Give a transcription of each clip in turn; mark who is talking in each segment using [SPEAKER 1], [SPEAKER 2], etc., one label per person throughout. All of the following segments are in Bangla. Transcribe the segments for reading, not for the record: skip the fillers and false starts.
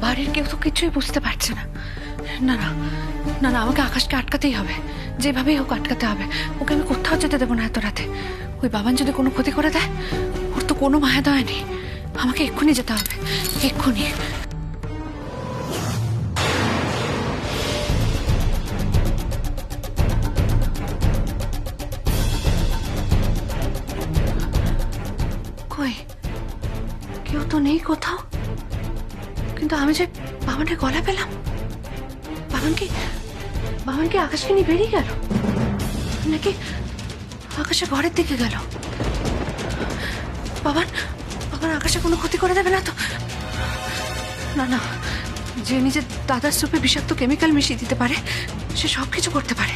[SPEAKER 1] বাড়ির কেউ তো কিছুই বুঝতে পারছে না। না না না না, আমাকে আকাশকে আটকাতেই হবে, যেভাবেই হোক আটকাতে হবে। ওকে আমি কোথাও যেতে দেবো না এত রাতে। ওই বাবান যদি কোনো ক্ষতি করে দেয়, ওর তো কোনো মায়া দয়া নেই। আমাকে এক্ষুনি যেতে হবে, এক্ষুনি। কই কেউ তো নেই কোথাও, কিন্তু আমি যে বাবানের গলা পেলাম। বাবান কি আকাশকে নিয়ে বেরিয়ে গেল, নাকি আকাশে ঘরের দিকে গেল? বাবান বাবান আকাশে কোনো ক্ষতি করে দেবে না তো? না না, যে নিজের দাদার সুপে বিষাক্ত কেমিক্যাল মিশিয়ে দিতে পারে, সে সব কিছু করতে পারে।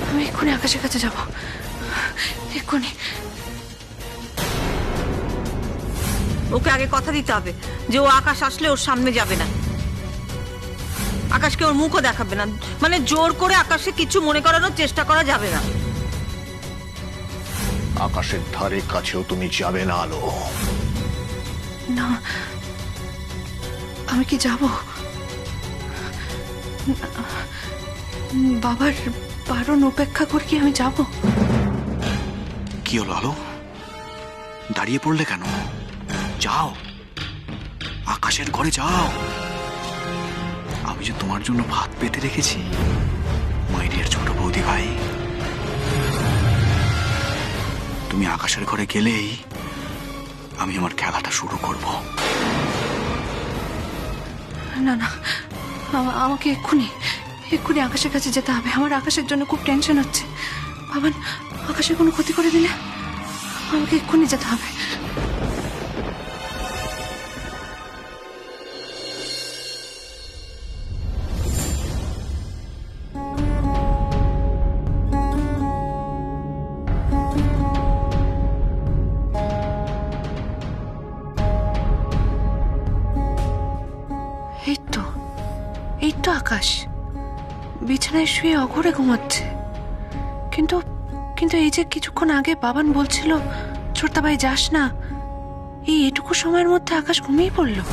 [SPEAKER 1] আমি এক্ষুনি আকাশের কাছে যাব, এক্ষুনি।
[SPEAKER 2] ওকে আগে কথা দিতে হবে যে ও আকাশ আসলে ওর সামনে যাবে না, আকাশকে ওর মুখও দেখাবে না। মানে জোর করে আকাশে কিছু মনে করানোর চেষ্টা করা যাবে না।
[SPEAKER 3] আকাশের ধারে কাছেও তুমি যাবে না আলো।
[SPEAKER 1] না, আমি কি যাব? বাবার বারণ উপেক্ষা করে কি আমি যাব?
[SPEAKER 4] কি হলো আলো, দাঁড়িয়ে পড়লে কেন? যাও, আকাশের ঘরে যাও। আমি যে তোমার জন্য ভাত পেতে রেখেছি, মাইরিয়ার ছোট বৌদি ভাই। তুমি আকাশের ঘরে গেলেই আমি আমার খেলাটা শুরু করব।
[SPEAKER 1] না না, আমাকে এক্ষুনি আকাশের কাছে যেতে হবে। আমার আকাশের জন্য খুব টেনশন হচ্ছে। বাবান আকাশের কোনো ক্ষতি করে দিলে আমাকে এক্ষুনি যেতে হবে। এই তো আকাশ বিছানায় শুয়ে অঘরে ঘুমাচ্ছে। কিন্তু কিন্তু এই যে কিছুক্ষণ আগে বাবান বলছিল ছোট্টাবাই যাস না, এইটুকু সময়ের মধ্যে আকাশ ঘুমিয়ে পড়লো।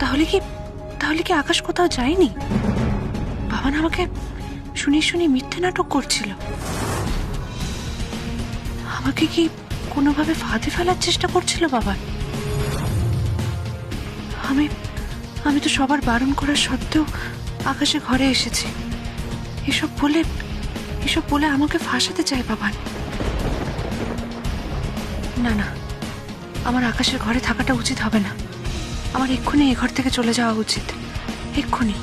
[SPEAKER 1] তাহলে কি আকাশ কোথাও যায়নি? বাবান আমাকে শুনি মিথ্যে নাটক করছিল। আমাকে কি কোনোভাবে ফাঁদে ফেলার চেষ্টা করছিল বাবান? আমি তো সবার বারণ করার সত্ত্বেও আকাশে ঘরে এসেছি। এসব বলে আমাকে ফাঁসাতে চায় বাবান। না না, আমার আকাশের ঘরে থাকাটা উচিত হবে না। আমার এক্ষুনি এ ঘর থেকে চলে যাওয়া উচিত, এক্ষুনি।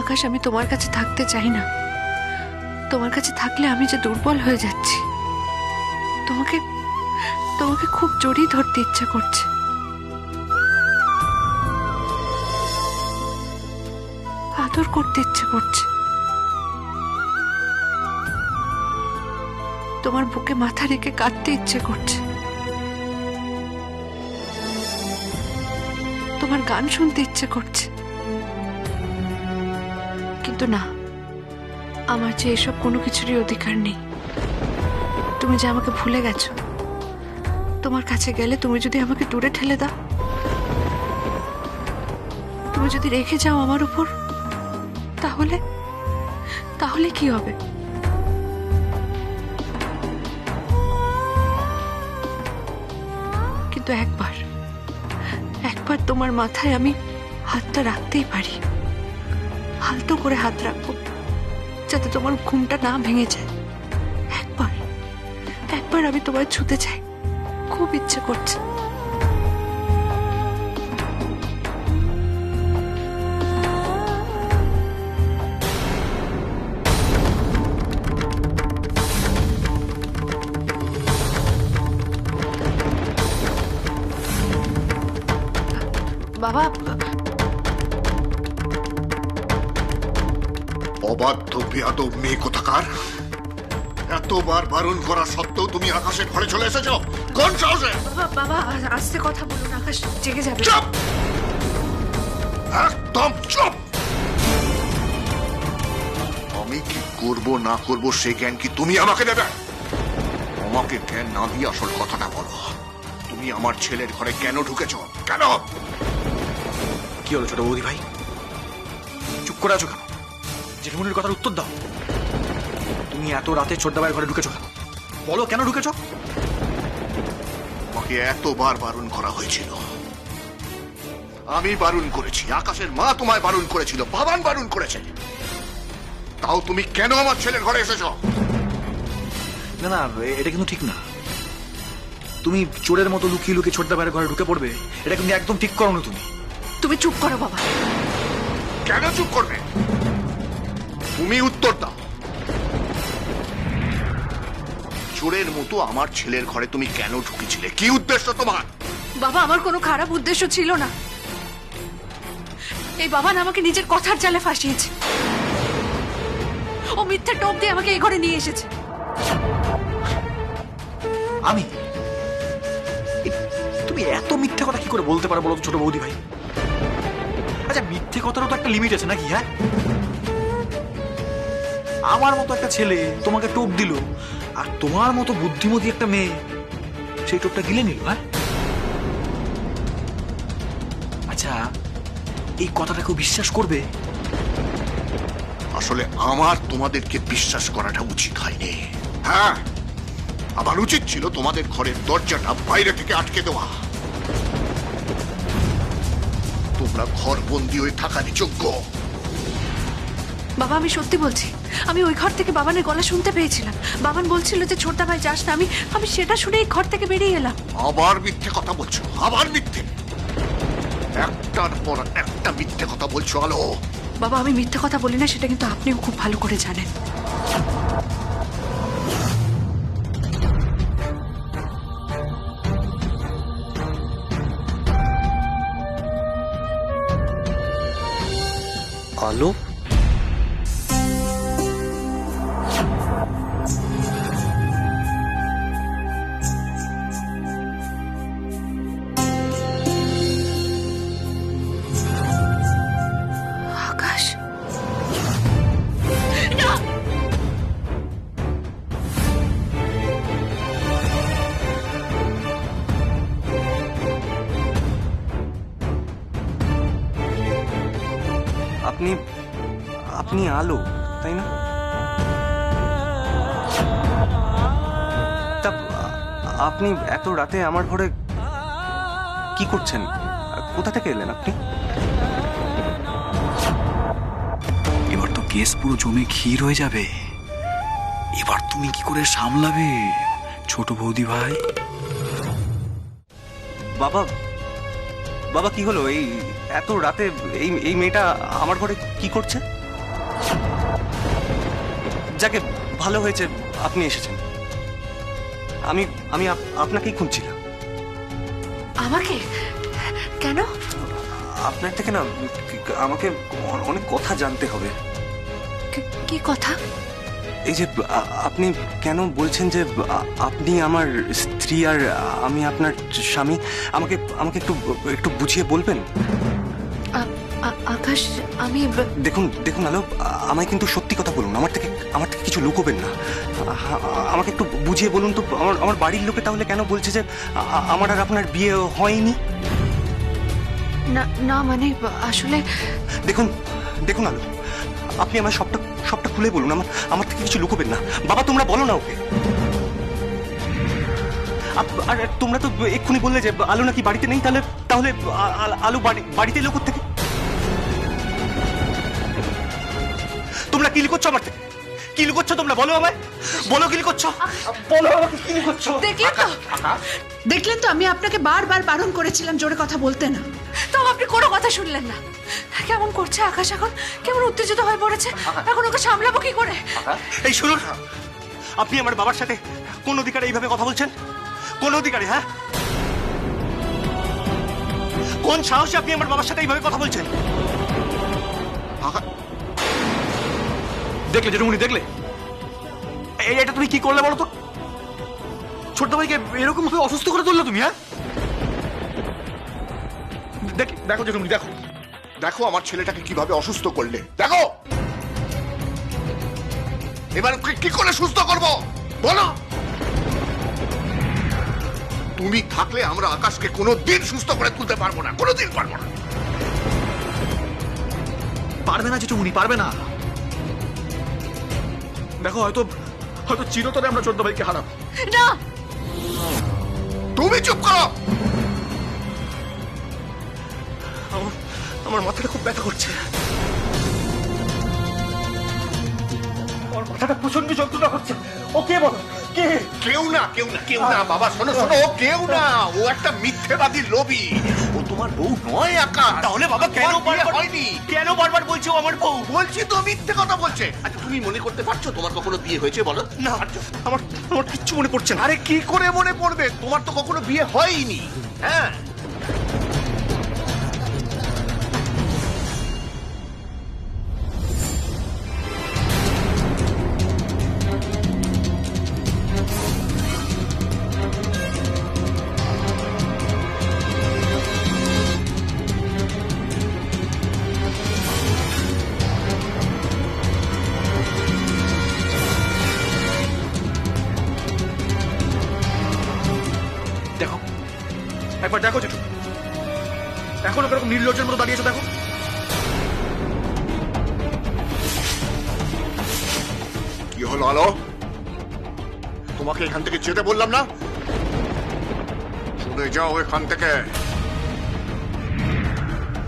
[SPEAKER 1] আকাশ, আমি তোমার কাছে থাকতে চাই না। তোমার কাছে থাকলে আমি যে দুর্বল হয়ে যাচ্ছি। তোমাকে খুব জড়িয়ে ধরতে ইচ্ছে করছে। আদর করতে ইচ্ছে করছে। তোমার বুকে মাথা রেখে কাঁদতে ইচ্ছে করছে। তোমার গান শুনতে ইচ্ছে করছে। কিন্তু না, আমার যে এসব কোনো কিছুরই অধিকার নেই। তুমি যে আমাকে ভুলে গেছো, তোমার কাছে গেলে তুমি যদি আমাকে দূরে ঠেলে দাও, তুমি যদি রেখে যাও আমার উপর, তাহলে তাহলে কি হবে? কিন্তু একবার একবার তোমার মাথায় আমি হাতটা রাখতেই পারি। আলতো করে হাত রাখবো, যাতে তোমার ঘুমটা না ভেঙে যায়। একবার একবার আমি তোমায় ছুতে চাই, খুব ইচ্ছে করছে। বাবা,
[SPEAKER 3] অবাধ্য বেয়াদব মেয়ে কোথাকার! এতবার বারণ করা সত্ত্বেও তুমি আকাশের ঘরে চলে এসেছো কোন সাহসে?
[SPEAKER 1] বাবা, বাবা, আস্তে কথা বলুন, আকাশ জেগে যাবে।
[SPEAKER 3] চুপ! একদম চুপ! আমি কি করব না করব সে জ্ঞান কি তুমি আমাকে দেবে? আমাকে জ্ঞান না দিয়ে আসল কথাটা বলো। তুমি আমার ছেলের ঘরে কেন ঢুকেছো? কেন?
[SPEAKER 4] কি হলো ছোট বৌদি ভাই? চুপ করে আছো কেন? জেঠুমনির কথার উত্তর দাও। তুমি এত রাতে ছোটদাবাইয়ের ঘরে ঢুকেছো কেন? বলো কেন ঢুকেছো?
[SPEAKER 3] আমাকে এতবার বারণ করা হয়েছিল। আমি বারণ করেছি, আকাশের মা তোমায় বারণ করেছিল, বাবান বারণ করেছে। তাও তুমি কেন আমার ছেলের ঘরে এসেছো?
[SPEAKER 4] না না, এটা কিন্তু ঠিক না। তুমি চোরের মতো লুকিয়ে লুকিয়ে ছোটদাবাইয়ের ঘরে ঢুকে পড়বে, এটা কিন্তু একদম ঠিক করো না তুমি।
[SPEAKER 1] তুমি চুপ করো বাবা।
[SPEAKER 3] কেন চুপ করবে? তুমি উত্তর দাও। চোরের মতো আমার ছেলের ঘরে তুমি কেন ঢুকেছিলে? কি উদ্দেশ্য তোমার?
[SPEAKER 1] বাবা, আমার কোনো খারাপ উদ্দেশ্য ছিল না। এই বাবান আমাকে নিজের কথার জালে ফাঁসিয়েছে। ও মিথ্যে টোপ দিয়ে আমাকে এই ঘরে নিয়ে এসেছে।
[SPEAKER 4] আমি? তুমি এত মিথ্যে কথা কি করে বলতে পারো বলো তো ছোট বৌদি ভাই? আচ্ছা, মিথ্যে কথারও তো একটা লিমিট আছে নাকি? হ্যাঁ, আমার মতো একটা ছেলে তোমাকে টোপ দিল, আর তোমার মতো বুদ্ধিমতী একটা মেয়ে সেই টোপটা গিলে নিল। হ্যাঁ, আচ্ছা, এই কথাটা কেউ বিশ্বাস করবে?
[SPEAKER 3] আসলে আমার তোমাদেরকে বিশ্বাস করাটা উচিত হয়নি। হ্যাঁ, আমার উচিত ছিল তোমাদের ঘরের দরজাটা বাইরে থেকে আটকে দেওয়া। তোমরা ঘর বন্দি হয়ে থাকারই যোগ্য।
[SPEAKER 1] বাবা, আমি সত্যি বলছি, আমি ওই ঘর থেকে বাবানের গলা শুনতে পেয়েছিলাম। বাবান বলছিল যে ছোটদা ভাই যাস না। আমি সেটা শুনে এই ঘর থেকে বেরিয়ে এলাম।
[SPEAKER 3] আবার মিথ্যে কথা বলছো, আবার মিথ্যে। একটার পর একটা মিথ্যে কথা বলছো আলো।
[SPEAKER 1] বাবা, আমি মিথ্যে কথা বলি না, সেটা কিন্তু আপনিও খুব ভালো করে জানেন।
[SPEAKER 5] আলো,
[SPEAKER 1] আকাশ,
[SPEAKER 5] আপনি আপনি আলো, তাই না? তা আপনি এত রাতে আমার ঘরে কি করছেন? কোথা থেকে এলেন আপনি?
[SPEAKER 4] এবার তো কেস পুরো জমে ক্ষীর হয়ে যাবে। এবার তুমি কি করে সামলাবে ছোট বৌদি ভাই?
[SPEAKER 5] বাবা, বাবা, কি হলো? এই এত রাতে এই মেয়েটা আমার ঘরে কি করছে? যাকে ভালো হয়েছে আপনি এসেছেন। আমি আমি আপনাকেই খুঁজছিলাম।
[SPEAKER 1] আমাকে কেন?
[SPEAKER 5] আপনার থেকে না আমাকে অনেক কথা জানতে হবে।
[SPEAKER 1] কি কথা?
[SPEAKER 5] এই যে আপনি কেন বলছেন যে আপনি আমার স্ত্রী আর আমি আপনার স্বামী, আমাকে আমাকে একটু একটু বুঝিয়ে বলবেন?
[SPEAKER 1] আকাশ, আমি
[SPEAKER 5] দেখুন দেখুন আলো, আমায় কিন্তু সত্যি কথা বলুন, আমার থেকে কিছু লুকোবেন না। আমাকে একটু বুঝিয়ে বলুন তো, আমার বাড়ির লোকে তাহলে কেন বলছে যে আমার আর আপনার বিয়ে হয়নি?
[SPEAKER 1] না না, মানে আসলে
[SPEAKER 5] দেখুন দেখুন আলো, আপনি আমার সবটা খুলে বলুন, আমার থেকে কিছু লুকোবেন না। বাবা তোমরা বলো না ওকে। আর তোমরা তো এক্ষুনি বললে যে আলো নাকি বাড়িতে নেই, তাহলে আলো বাড়িতে এলো কোত্থেকে? তোমরা কি লুকোচ্ছ আমার থেকে? কি লুকোচ্ছ তোমরা? বলো আমায়, বলো কি লুকোচ্ছ, বলো আমাকে কি লুকোচ্ছ?
[SPEAKER 6] দেখলেন তো, আমি আপনাকে বারবার বারণ করেছিলাম জোরে কথা বলতে না।
[SPEAKER 1] তাও আপনি কোনো কথা শুনলেন না। কেমন করছে আকাশ এখন, কেমন উত্তেজিত হয়ে পড়েছে। এখন ওকে সামলাবো কি করে?
[SPEAKER 5] এই শুনুন, আপনি আমার বাবার সাথে কোন অধিকারে এইভাবে কথা বলছেন? কোন অধিকারে? হ্যাঁ, কোন সাহসে আপনি আমার বাবার সাথে এইভাবে কথা বলছেন?
[SPEAKER 4] দেখলে জেঠুমনি, দেখলে এটা তুমি কি করলে বলো তো? ছোট্ট ভাইকে এরকম ভাবে অসুস্থ করে তুললে তুমি। হ্যাঁ,
[SPEAKER 3] দেখো জেঠুমনি, দেখো দেখো আমার ছেলেটাকে কিভাবে অসুস্থ করলে। দেখো এবার কি করে সুস্থ করব বলো? তুমি থাকলে আমরা আকাশকে কোনোদিন সুস্থ করে তুলতে পারবো না, কোনোদিন পারবো না।
[SPEAKER 4] পারবে না জেঠুমনি, পারবে না। দেখো হয়তো চিরতরে আমরা ছোট্ট ভাইকে হারাবো।
[SPEAKER 1] না,
[SPEAKER 3] তুমি চুপ করো।
[SPEAKER 5] আমার মাথাটা খুব ব্যথা করছে, আমার মাথাটা প্রচন্ড যন্ত্রণা হচ্ছে। ও কে বলো? কে?
[SPEAKER 3] কেউ না, কেউ না, কেউ না বাবা। শোনো শোনো, ও কেউ না, ও একটা মিথ্যেবাদী লোভী। ও তোমার বউ নয় আকাশ।
[SPEAKER 5] তাহলে বাবা কেন
[SPEAKER 3] তোমার বিয়ে
[SPEAKER 5] বারবার
[SPEAKER 3] হয়নি?
[SPEAKER 5] কেন বারবার বলছো আমার বউ?
[SPEAKER 3] বলছি তো মিথ্যে কথা বলছে। আচ্ছা তুমি মনে করতে পারছো তোমার কখনো বিয়ে হয়েছে বলো?
[SPEAKER 5] না, আমার কিচ্ছু মনে পড়ছে না।
[SPEAKER 3] আরে কি করে মনে পড়বে, তোমার তো কখনো বিয়ে হয়নি। হ্যাঁ,
[SPEAKER 4] দেখো একবার, দেখো জেঠু, এখনো কিরকম নির্লজ্জের মতো দাঁড়িয়েছো। দেখো
[SPEAKER 3] কি হলো আলো? তোমাকে এখান থেকে যেতে বললাম না? চলে যাও এখান থেকে।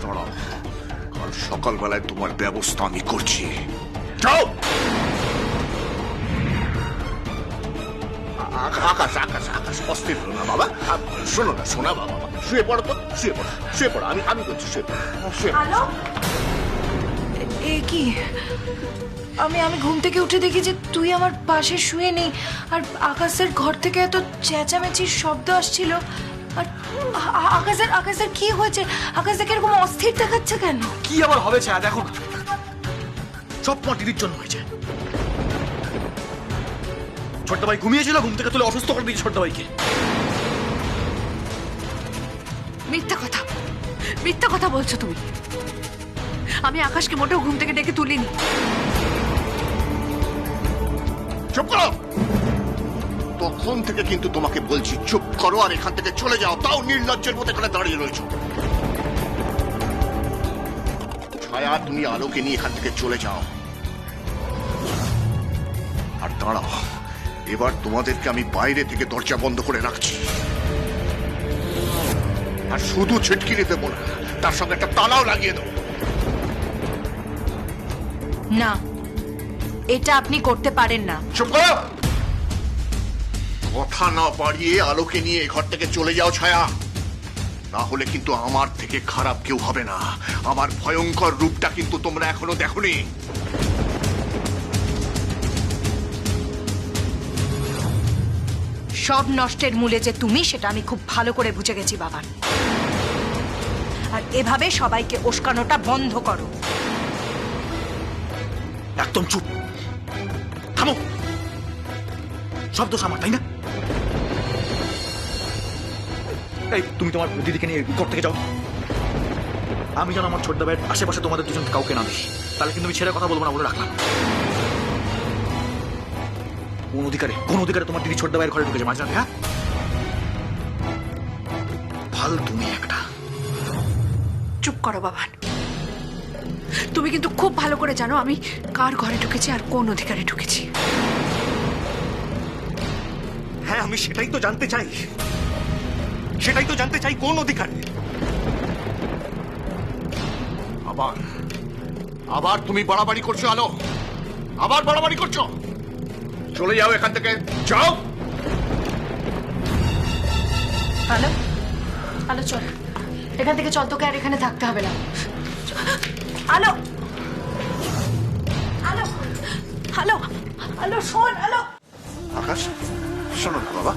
[SPEAKER 3] দাঁড়াও, কাল সকালবেলায় তোমার ব্যবস্থা আমি করছি। যাও। আকাশ আকাশ আকাশ, অস্থির হলো না বাবা। শোনো না, শোনা বাবা, শুয়ে পড়ো তো, শুয়ে পড়ো, শুয়ে পড়ো। আমি বলছি শুয়ে পড়ো, শুয়ে পড়ো।
[SPEAKER 1] হ্যালো, এ কি? আমি ঘুম থেকে উঠে দেখি যে তুই আমার পাশে শুয়ে নেই, আর আকাশের ঘর থেকে এত চেঁচামেচির শব্দ আসছিল। আর আকাশের কি হয়েছে? আকাশ দেখে এরকম অস্থির দেখাচ্ছে কেন?
[SPEAKER 4] কি আবার হবে ছায়া, দেখো না, সব তোমার দিদির জন্য হয়েছে। ছোট্ট ভাই ঘুমিয়েছিল, ঘুম থেকে তুলে অসুস্থ করে দিয়েছে ছোট্ট ভাইকে।
[SPEAKER 1] মিথ্যা কথা বলছো তুমি। আমি আকাশকে মোটেও ঘুম থেকে ডেকে তুলিনি।
[SPEAKER 3] চুপ করো। তখন থেকে কিন্তু তোমাকে বলছি চুপ করো আর এখান থেকে চলে যাও, তাও নির্লজ্জের মতো এখানে দাঁড়িয়ে রয়েছো। ছায়া, তুমি আলোকে নিয়ে এখান থেকে চলে যাও। আর দাঁড়াও, এবার তোমাদেরকে আমি বাইরে থেকে দরজা বন্ধ করে রাখছি। আর শুধু ছিটকিনি দেবো না, তার সঙ্গে একটা তালাও লাগিয়ে দেবো।
[SPEAKER 7] না, এটা আপনি করতে পারেন না।
[SPEAKER 3] চুপ করো। কথা না বাড়িয়ে আলোকে নিয়ে ঘর থেকে চলে যাও ছায়া, না হলে কিন্তু আমার থেকে খারাপ কেউ হবে না। আমার ভয়ঙ্কর রূপটা কিন্তু তোমরা এখনো দেখোনি।
[SPEAKER 7] সব নষ্টের মূলে যে তুমি, সেটা আমি খুব ভালো করে বুঝে গেছি বাবান। আর এভাবে সবাইকে উস্কানোটা বন্ধ করো।
[SPEAKER 4] একদম চুপ, থামো। সব দোষ আমার, তাই না? এই তুমি তোমার দিদিকে নিয়ে ঘর থেকে যাও। আমি যেন আমার ছোটদা ভাইয়ের আশেপাশে তোমাদের দুজনকে কাউকে না দেখি, তাহলে কিন্তু আমি ছেড়ে কথা বলবো না বলে রাখলাম। কোন অধিকারে তোমার দিদি ছোটদা ভাইয়ের ঘরে ঢুকেছে মাঝরাতে? হ্যাঁ, ভাল তুমি একটা।
[SPEAKER 1] চুপ করো বাবান। তুমি কিন্তু খুব ভালো করে জানো আমি কার ঘরে ঢুকেছি আর কোন অধিকারে ঢুকেছি।
[SPEAKER 5] হ্যাঁ, আমি সেটাই তো জানতে চাই কোন অধিকারে।
[SPEAKER 3] আবার তুমি বাড়াবাড়ি করছো আলো, আবার বাড়াবাড়ি করছো। চলে যাও এখান থেকে, যাও।
[SPEAKER 7] হ্যালো হ্যালো, চল এখান থেকে, চল, তোকে আর এখানে থাকতে হবে না। আলো আলো আলো আলো, শোন আলো।
[SPEAKER 3] আকাশ, শোনো না বাবা,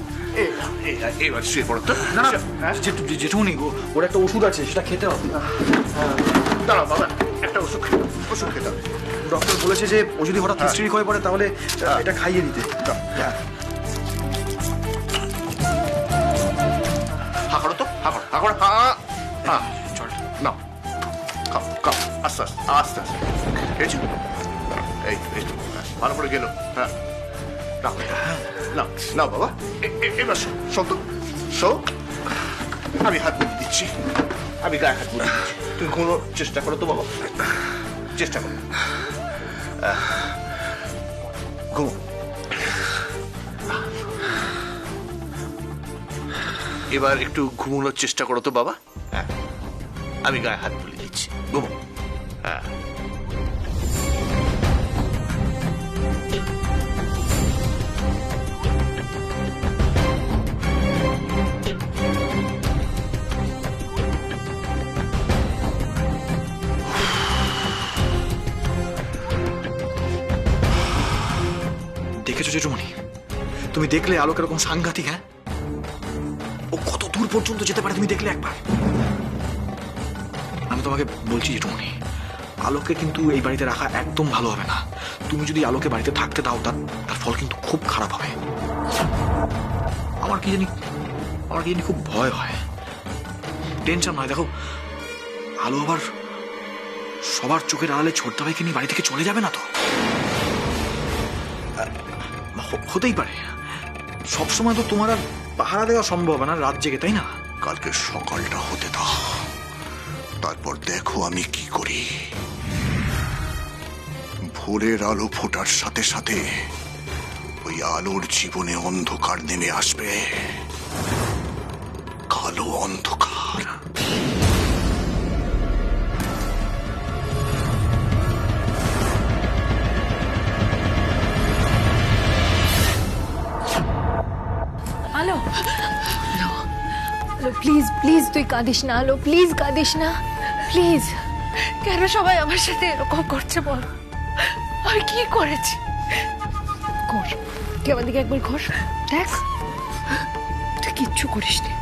[SPEAKER 3] এবার শুয়ে পড়ো তো।
[SPEAKER 4] না না জেঠুনি, ওর একটা ওষুধ আছে, সেটা খেতে হবে।
[SPEAKER 3] দাঁড়াও বাবা, একটা ওষুধ খেতে হবে।
[SPEAKER 4] ডক্টর বলেছে যে ও যদি হঠাৎ হিস্ট্রিক হয়ে পড়ে তাহলে এটা খাইয়ে দিতে।
[SPEAKER 3] হা করো তো, হা করো, হ্যাঁ, চল নাও, খাও খাও, আস্তে আস্তে আস্তে আস্তে। খেয়েছো? এই তো, ভালো করে গেল। হ্যাঁ, নাও নাও বাবা, এবার শো তো, শো। আমি হাত বুলিয়ে দিচ্ছি, আমি গায়ে হাত বুলিয়ে দিচ্ছি। তুমি ঘুমোর চেষ্টা করো তো বাবা, চেষ্টা করো। ঘুমো। এবার একটু ঘুমানোর চেষ্টা করো তো বাবা। হ্যাঁ, আমি গায়ে হাত বুলিয়ে দিচ্ছি, ঘুমো। হ্যাঁ,
[SPEAKER 4] দেখেছো জেঠুমণি? তুমি দেখলে আলোক এরকম সাংঘাতিক? হ্যাঁ, ও কত দূর পর্যন্ত যেতে পারে তুমি দেখলে একবার। আমি তোমাকে বলছি জেঠুমণি, আলোকে কিন্তু এই বাড়িতে রাখা একদম ভালো হবে না। তুমি যদি আলোকে বাড়িতে থাকতে দাও, তার ফল কিন্তু খুব খারাপ হবে। আমার কি জানি খুব ভয় হয়, টেনশন হয়। দেখো, আলো আবার সবার চোখের আড়ালে ছোটদা ভাইকে নিয়ে বাড়ি থেকে চলে যাবে না তো? হতেই পারে। সবসময় তো তোমার আর পাহারা দেওয়া সম্ভব হবে না রাত জেগে, তাই না?
[SPEAKER 3] কালকে সকালটা হতে দাও, তারপর দেখো আমি কি করি। ভোরের আলো ফোটার সাথে সাথে ওই আলোর জীবনে অন্ধকার নেমে আসবে, কালো অন্ধকার।
[SPEAKER 8] আলো আলো, প্লিজ প্লিজ তুই কাঁদিস না আলো, প্লিজ কাঁদিস না, প্লিজ।
[SPEAKER 1] কেন সবাই আমার সাথে এরকম করছে বল? আমি কি করেছি?
[SPEAKER 8] ঘর, তুই আমার দিকে একবার ঘর দেখ।
[SPEAKER 1] তুই কিচ্ছু করিসনি,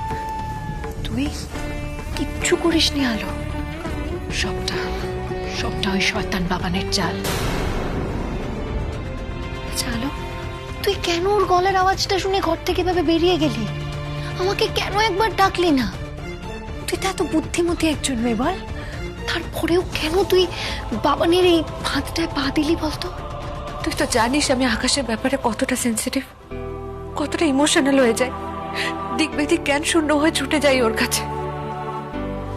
[SPEAKER 8] তুই কিচ্ছু করিসনি আলো। সবটা ওই শয়তান বাবানের চাল। আচ্ছা আলো, তুই কেন ওর গলার আওয়াজটা শুনে ঘর থেকে এভাবে বেরিয়ে গেলি? আমাকে কেন একবার ডাকলি না? তুই তো এত বুদ্ধিমতী একজন মেয়ে, বল। তারপরেও কেন তুই বাবানের এই ফাঁদটায় পা দিলি বলতো?
[SPEAKER 1] তুই তো জানিস আমি আকাশের ব্যাপারে কতটা সেন্সিটিভ, কতটা ইমোশনাল হয়ে যায়, দিক বেদিক জ্ঞান শূন্য হয়ে ছুটে যাই ওর কাছে।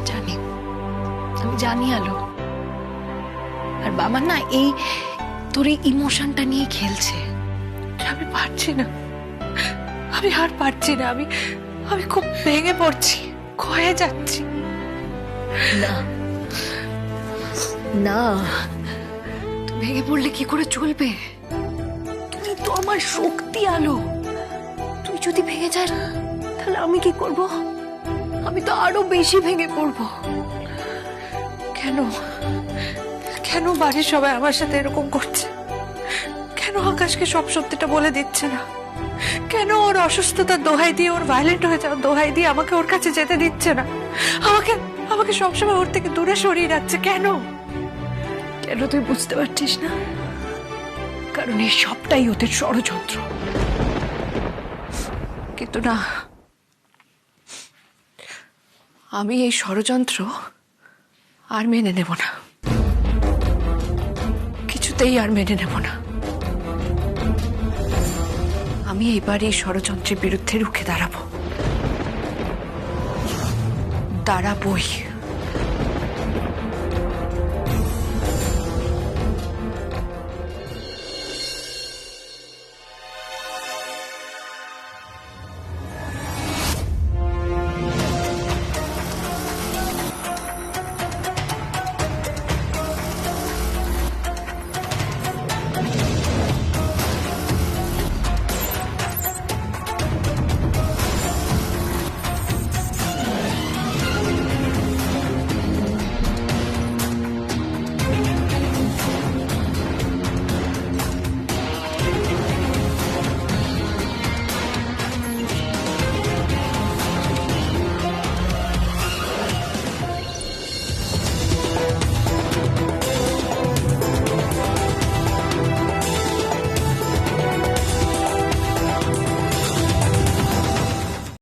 [SPEAKER 8] জানি, আমি জানি আলো। আর বাবা না এই তোর এই ইমোশনটা নিয়ে খেলছে।
[SPEAKER 1] আমি পারছি না, আমি আর পারছি না। আমি খুব ভেঙে পড়ছি, ক্ষয়ে যাচ্ছি।
[SPEAKER 8] না না, তুই ভেঙে পড়লে কি করে চলবে? তুই তো আমার শক্তি আলো। তুই যদি ভেঙে যাস তাহলে আমি কি করব? আমি তো আরো বেশি ভেঙে পড়বো।
[SPEAKER 1] কেন কেন বাড়ির সবাই আমার সাথে এরকম করছে? কেন আকাশকে সব সত্যিটা বলে দিচ্ছে না? কেন ওর অসুস্থতার দোহাই দিয়ে, ওর ভায়োলেন্ট হয়ে যাওয়ার দোহাই দিয়ে আমাকে ওর কাছে যেতে দিচ্ছে না? আমাকে আমাকে সবসময় ওর থেকে দূরে সরিয়ে রাখছে কেন? কেন তুই বুঝতে পারছিস না? কারণ এই সবটাই ওদের ষড়যন্ত্র। কিন্তু না, আমি এই ষড়যন্ত্র আর মেনে নেব না, কিছুতেই আর মেনে নেব না। আমি এবার এই ষড়যন্ত্রের বিরুদ্ধে রুখে দাঁড়াবোই।